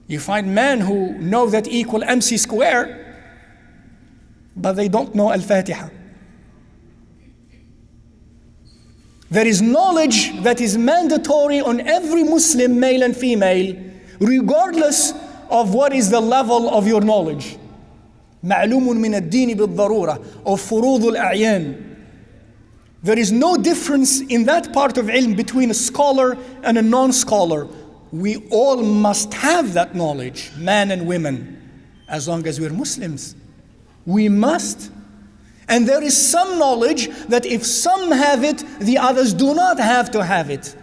You find men who know that equal MC square, but they don't know Al-Fatiha. There is knowledge that is mandatory on every Muslim, male and female, regardless of what is the level of your knowledge. معلوم من الدين بالضرورة of فروض الأعيان. There is no difference in that part of ilm between a scholar and a non-scholar. We all must have that knowledge, men and women, as long as we're Muslims. We must. And there is some knowledge that if some have it, the others do not have to have it.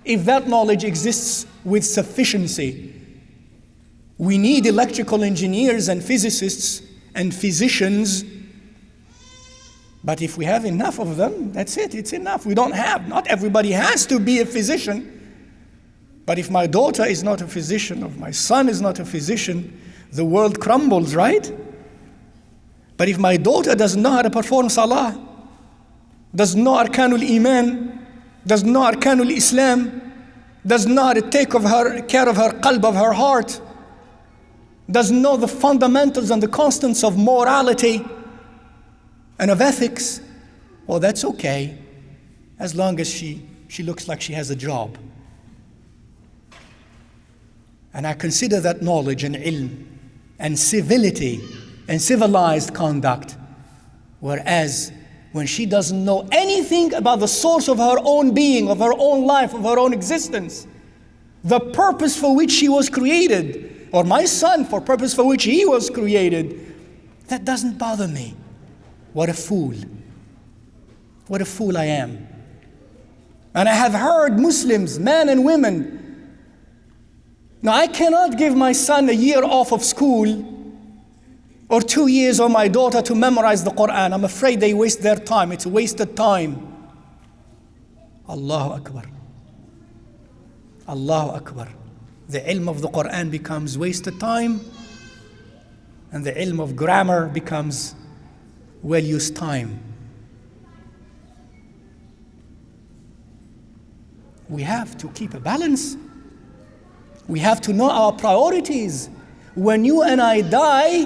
If that knowledge exists with sufficiency. We need electrical engineers and physicists and physicians. But if we have enough of them, that's it, it's enough. We don't have, not everybody has to be a physician. But if my daughter is not a physician, or my son is not a physician, the world crumbles, right? But if my daughter doesn't know how to perform salah, doesn't know arkanul iman, doesn't know arkanul islam, doesn't know how to take care of her qalb, of her heart, doesn't know the fundamentals and the constants of morality and of ethics, well, that's okay, as long as she looks like she has a job. And I consider that knowledge and ilm and civility and civilized conduct. Whereas when she doesn't know anything about the source of her own being, of her own life, of her own existence, the purpose for which she was created, or my son for purpose for which he was created, that doesn't bother me. What a fool. What a fool I am. And I have heard Muslims, men and women. Now I cannot give my son a year off of school or 2 years on my daughter to memorize the Quran. I'm afraid they waste their time. It's wasted time. Allahu Akbar. Allahu Akbar. The ilm of the Quran becomes wasted time, and the ilm of grammar becomes well-used time. We have to keep a balance. We have to know our priorities. When you and I die,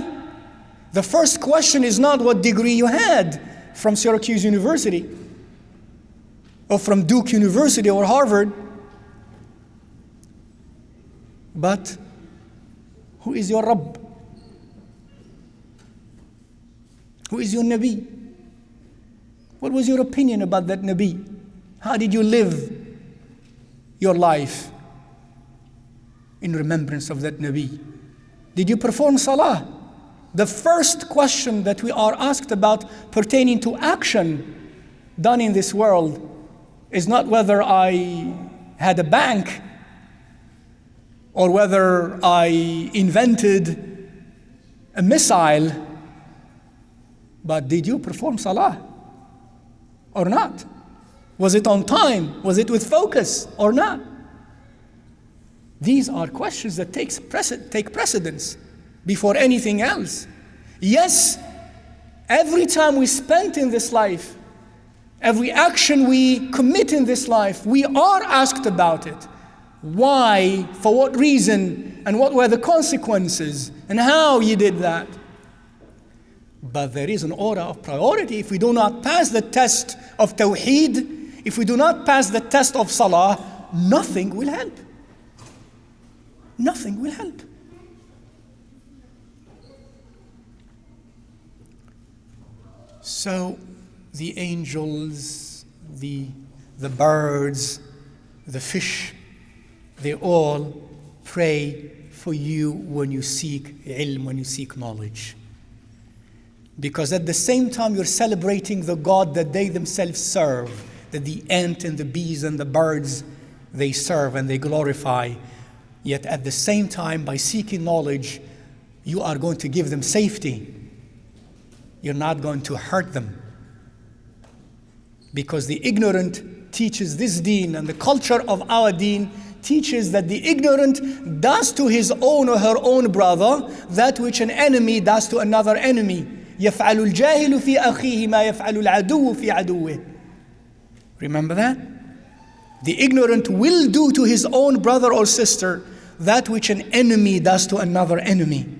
the first question is not what degree you had from Syracuse University or from Duke University or Harvard, but who is your Rabb? Who is your Nabi? What was your opinion about that Nabi? How did you live your life in remembrance of that Nabi? Did you perform salah? The first question that we are asked about pertaining to action done in this world is not whether I had a bank or whether I invented a missile, but did you perform salah or not? Was it on time? Was it with focus or not? These are questions that take precedence before anything else. Yes, every time we spent in this life, every action we commit in this life, we are asked about it. Why, for what reason, and what were the consequences, and how you did that. But there is an order of priority. If we do not pass the test of Tawheed, if we do not pass the test of Salah, nothing will help. Nothing will help. So the angels, the birds, the fish, they all pray for you when you seek ilm, when you seek knowledge. Because at the same time you're celebrating the God that they themselves serve, that the ant and the bees and the birds, they serve and they glorify. Yet at the same time, by seeking knowledge, you are going to give them safety. You're not going to hurt them. Because the ignorant teaches this deen, and the culture of our deen teaches that the ignorant does to his own or her own brother that which an enemy does to another enemy. يَفْعَلُ الْجَاهِلُ فِي أَخِيهِ مَا يَفْعَلُ الْعَدُوُّ فِي عَدُوِّهِ. Remember that? The ignorant will do to his own brother or sister that which an enemy does to another enemy.